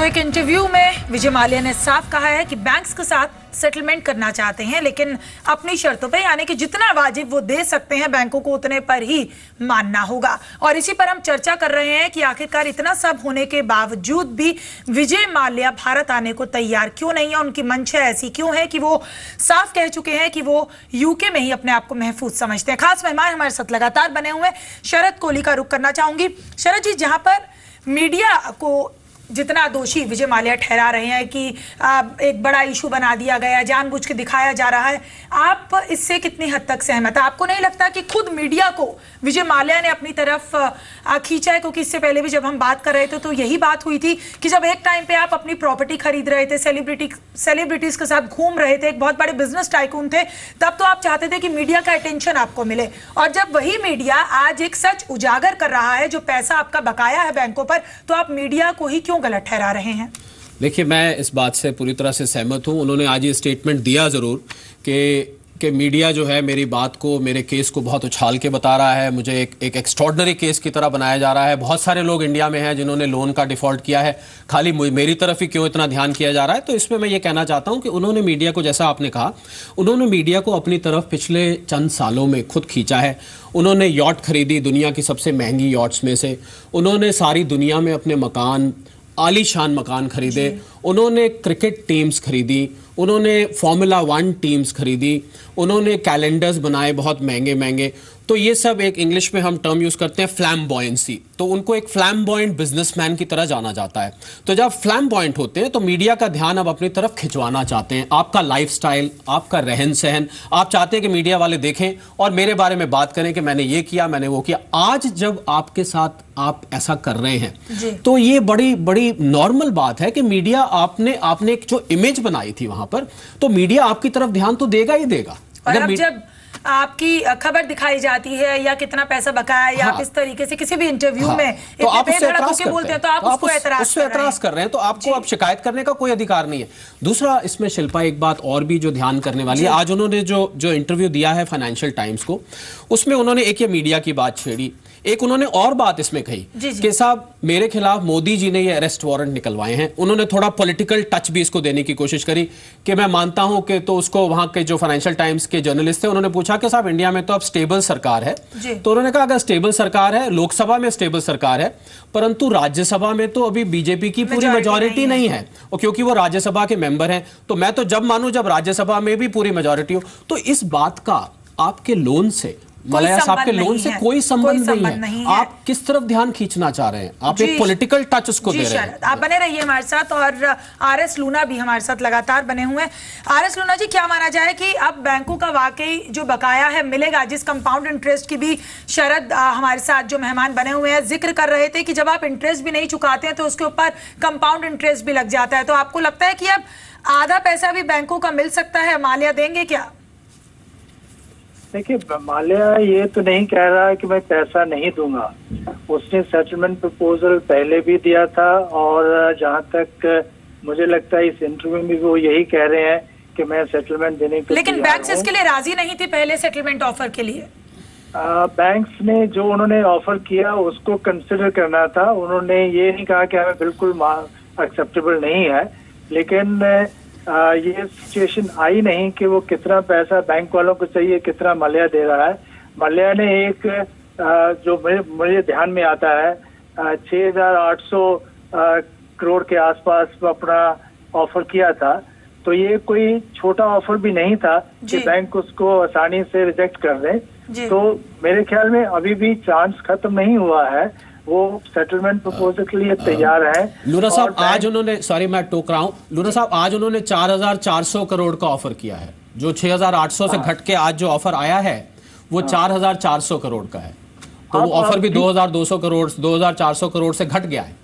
एक इंटरव्यू में विजय माल्या ने साफ कहा है कि बैंक्स के साथ सेटलमेंट करना चाहते हैं, लेकिन अपनी शर्तों पे, यानी कि जितना वाजिब वो दे सकते हैं बैंकों को उतने पर ही मानना होगा। और इसी पर हम चर्चा कर रहे हैं कि आखिरकार इतना सब होने के बावजूद भी विजय माल्या भारत आने को तैयार क्यों नहीं है, उनकी मंशा ऐसी क्यों है कि वो साफ कह चुके हैं कि वो यूके में ही अपने आप को महफूज समझते हैं। खास मेहमान हमारे साथ लगातार बने हुए शरद कोहली का रुख करना चाहूंगी। शरद जी, जहां पर मीडिया को जितना दोषी विजय माल्या ठहरा रहे हैं कि एक बड़ा इशू बना दिया गया, जानबूझ के दिखाया जा रहा है, आप इससे कितनी हद तक सहमत है? आपको नहीं लगता कि खुद मीडिया को विजय माल्या ने अपनी तरफ खींचा है? क्योंकि इससे पहले भी जब हम बात कर रहे थे तो यही बात हुई थी कि जब एक टाइम पे आप अपनी प्रॉपर्टी खरीद रहे थे, सेलिब्रिटीज के साथ घूम रहे थे, एक बहुत बड़े बिजनेस टाइकून थे, तब तो आप चाहते थे कि मीडिया का अटेंशन आपको मिले। और जब वही मीडिया आज एक सच उजागर कर रहा है, जो पैसा आपका बकाया है बैंकों पर, तो आप मीडिया को ही क्यों गलत ठहरा रहे हैं? देखिए, मैं इस बात से पूरी तरह से सहमत हूं। उन्होंने आज ये स्टेटमेंट दिया जरूर कि मीडिया जो है मेरी बात को, मेरे केस को बहुत उछाल के बता रहा है, मुझे एक एक्स्ट्रॉर्डनरी केस की तरह बनाया जा रहा है। बहुत सारे लोग इंडिया में हैं जिन्होंने लोन का डिफॉल्ट किया है, खाली मेरी तरफ ही क्यों इतना ध्यान किया जा रहा है? तो इसमें मैं ये कहना चाहता हूं कि उन्होंने मीडिया को, जैसा आपने कहा, उन्होंने मीडिया को अपनी तरफ पिछले चंद सालों में खुद खींचा है। उन्होंने यॉट खरीदी, दुनिया की सबसे महंगी यॉट्स में से। उन्होंने सारी दुनिया में अपने मकान, आलीशान मकान खरीदे। उन्होंने क्रिकेट टीम्स खरीदी, उन्होंने फॉर्मूला 1 टीम्स खरीदी, उन्होंने कैलेंडर्स बनाए बहुत महंगे महंगे। तो ये सब एक इंग्लिश में हम टर्म यूज करते हैं फ्लैम्बॉयंसी। तो उनको एक फ्लैम्बॉयंट बिजनेसमैन की तरह जाना जाता है। तो जब फ्लैम्बॉयंट होते हैं तो मीडिया का ध्यान अब अपनी तरफ खिंचवाना चाहते हैं। आपका लाइफस्टाइल, आपका रहन सहन, आप चाहते हैं कि मीडिया वाले देखें और मेरे बारे में बात करें कि मैंने ये किया, मैंने वो किया। आज जब आपके साथ आप ऐसा कर रहे हैं तो ये बड़ी बड़ी नॉर्मल बात है कि मीडिया, आपने एक जो इमेज बनाई थी वहां पर, तो मीडिया आपकी तरफ ध्यान तो देगा ही देगा। और अब जब आपकी खबर दिखाई जाती है या कितना पैसा बकाया है, या आप इस तरीके से किसी भी इंटरव्यू में तो आप उससे एतराज बोलते हैं, तो आप उसको एतराज कर रहे हैं, तो आपको अब शिकायत करने का कोई अधिकार नहीं है। दूसरा, इसमें शिल्पा एक बात और भी जो ध्यान करने वाली है, आज उन्होंने जो इंटरव्यू दिया है फाइनेंशियल टाइम्स को, उसमें उन्होंने एक ये मीडिया की बात छेड़ी, एक उन्होंने और बात इसमें कही कि साहब मेरे खिलाफ मोदी जी ने ये अरेस्ट वारंट निकलवाए हैं। उन्होंने थोड़ा पॉलिटिकल टच भी इसको देने की कोशिश करी कि मैं मानता हूं कि, तो उसको वहां के जो फाइनेंशियल टाइम्स के जर्नलिस्ट थे उन्होंने पूछा कि साहब इंडिया में तो अब स्टेबल सरकार है, तो उन्होंने कहा अगर स्टेबल सरकार है, लोकसभा में स्टेबल सरकार है, परंतु राज्यसभा में तो अभी बीजेपी की पूरी मेजॉरिटी नहीं है, और क्योंकि वो राज्यसभा के मेंबर हैं, तो मैं तो जब मानूं जब राज्यसभा में भी पूरी मेजॉरिटी हो। तो इस बात का आपके लोन से, माल्या साहब के लोन से कोई संबंध नहीं है। आप किस तरफ ध्यान खींचना चाह रहे हैं? आप एक पॉलिटिकल टच उसको दे रहे हैं। आप बने रहिए हमारे साथ, और आरएस लूना भी हमारे साथ लगातार बने हुए हैं। आरएस लूना जी, क्या माना जाए कि अब बैंकों का वाकई जो बकाया है मिलेगा, जिस कंपाउंड इंटरेस्ट की भी शरद हमारे साथ जो मेहमान बने हुए हैं जिक्र कर रहे थे कि जब आप इंटरेस्ट भी नहीं चुकाते हैं तो उसके ऊपर कंपाउंड इंटरेस्ट भी लग जाता है, तो आपको लगता है कि अब आधा पैसा भी बैंकों का मिल सकता है? माल्या देंगे क्या? देखिए, माल्या ये तो नहीं कह रहा है कि मैं पैसा नहीं दूंगा। उसने सेटलमेंट प्रपोजल पहले भी दिया था, और जहां तक मुझे लगता है इस इंटरव्यू में वो यही कह रहे हैं कि मैं सेटलमेंट देने के, लेकिन बैंक्स इसके लिए राजी नहीं थे पहले सेटलमेंट ऑफर के लिए। बैंक्स ने जो उन्होंने ऑफर किया उसको कंसिडर करना था। उन्होंने ये नहीं कहा कि हमें बिल्कुल एक्सेप्टेबल नहीं है, लेकिन ये सिचुएशन आई नहीं कि वो कितना पैसा बैंक वालों को चाहिए, कितना माल्या दे रहा है। माल्या ने एक जो मुझे ध्यान में आता है 6,800 करोड़ के आसपास अपना ऑफर किया था। तो ये कोई छोटा ऑफर भी नहीं था कि बैंक उसको आसानी से रिजेक्ट कर दें। तो मेरे ख्याल में अभी भी चांस खत्म नहीं हुआ है, वो सेटलमेंट प्रपोजल के लिए तैयार है। लूना साहब, आज उन्होंने, सॉरी मैं टोक रहा हूं, लूना साहब आज उन्होंने 4,400 करोड़ का ऑफर किया है। जो 6,800 से घट के आज जो ऑफर आया है वो 4,400 करोड़ का है। तो वो ऑफर भी 2,200 करोड़, 2,400 करोड़ से घट गया है।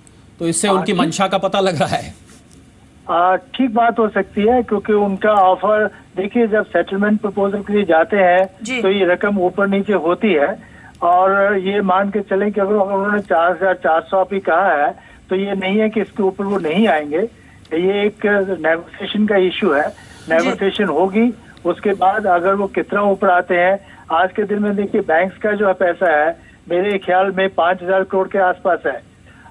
तो इससे उनकी मंशा का पता लग रहा है। ठीक बात हो सकती है, क्योंकि उनका ऑफर, देखिए जब सेटलमेंट प्रपोजल के लिए जाते हैं तो ये रकम ऊपर नीचे होती है, और ये मान के चलें कि अगर उन्होंने 4,400 अभी कहा है तो ये नहीं है कि इसके ऊपर वो नहीं आएंगे। ये एक नेगोशिएशन का इशू है, नेगोशिएशन होगी, उसके बाद अगर वो कितना ऊपर आते हैं। आज के दिन में देखिए बैंक्स का जो पैसा है मेरे ख्याल में 5,000 करोड़ के आसपास है,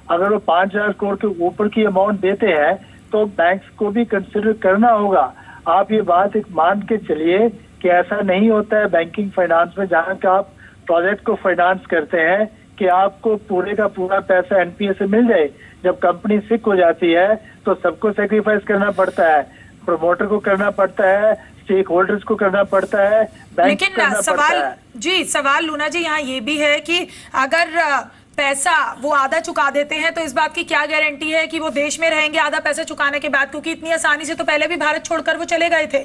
अगर वो 5,000 करोड़ के ऊपर की अमाउंट देते हैं तो बैंक्स को भी कंसिडर करना होगा। आप ये बात एक मान के चलिए कि ऐसा नहीं होता है बैंकिंग फाइनेंस में, जहाँ का आप प्रोजेक्ट को फाइनेंस करते हैं कि आपको पूरे का पूरा पैसा एनपीए से मिल जाए। जब कंपनी सिक हो जाती है तो सबको सेक्रीफाइस करना पड़ता है, प्रमोटर को करना पड़ता है, स्टेक होल्डर्स को करना पड़ता है, बैंक को करना सवाल पड़ता है। जी, सवाल लूना जी यहाँ ये भी है कि अगर पैसा वो आधा चुका देते हैं तो इस बात की क्या गारंटी है कि वो देश में रहेंगे आधा पैसा चुकाने के बाद, क्योंकि इतनी आसानी से तो पहले भी भारत छोड़कर वो चले गए थे।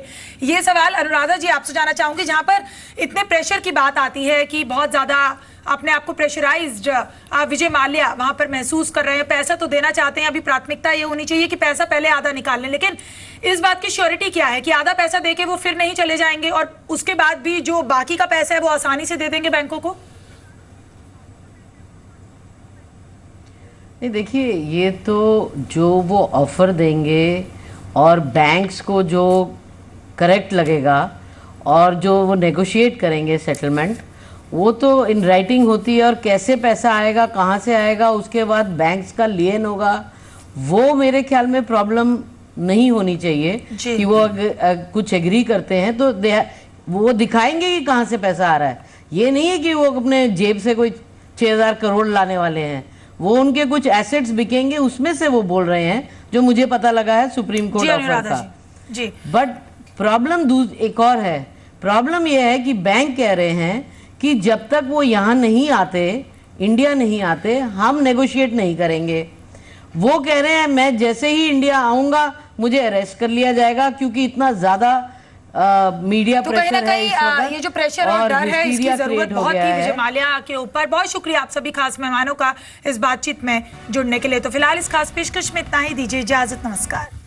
ये सवाल अनुराधा जी आपसे जाना चाहूंगी, जहां पर इतने प्रेशर की बात आती है कि बहुत ज्यादा अपने आप को प्रेशराइज्ड विजय माल्या वहां पर महसूस कर रहे हैं, पैसा तो देना चाहते हैं, अभी प्राथमिकता ये होनी चाहिए कि पैसा पहले आधा निकाल लें, लेकिन इस बात की श्योरिटी क्या है कि आधा पैसा देके वो फिर नहीं चले जाएंगे और उसके बाद भी जो बाकी का पैसा है वो आसानी से दे देंगे बैंकों को? नहीं, देखिए, ये तो जो वो ऑफर देंगे और बैंक्स को जो करेक्ट लगेगा और जो वो नेगोशिएट करेंगे सेटलमेंट, वो तो इन राइटिंग होती है। और कैसे पैसा आएगा, कहाँ से आएगा, उसके बाद बैंक्स का लेन होगा, वो मेरे ख्याल में प्रॉब्लम नहीं होनी चाहिए कि वो कुछ एग्री करते हैं तो वो दिखाएंगे कि कहाँ से पैसा आ रहा है। ये नहीं है कि वो अपने जेब से कोई 6,000 करोड़ लाने वाले हैं, वो उनके कुछ एसेट्स बिकेंगे, उसमें से वो बोल रहे हैं, जो मुझे पता लगा है सुप्रीम कोर्ट ऑफर का जी। बट प्रॉब्लम एक और है, प्रॉब्लम ये है कि बैंक कह रहे हैं कि जब तक वो यहाँ नहीं आते, इंडिया नहीं आते, हम नेगोशिएट नहीं करेंगे। वो कह रहे हैं मैं जैसे ही इंडिया आऊंगा मुझे अरेस्ट कर लिया जाएगा, क्योंकि इतना ज्यादा मीडिया तो प्रेशर है इस वक्त, ये जो प्रेशर और डर है इसकी जरूरत बहुत थी विजय माल्या के ऊपर। बहुत शुक्रिया आप सभी खास मेहमानों का इस बातचीत में जुड़ने के लिए। तो फिलहाल इस खास पेशकश में इतना ही, दीजिए इजाजत, नमस्कार।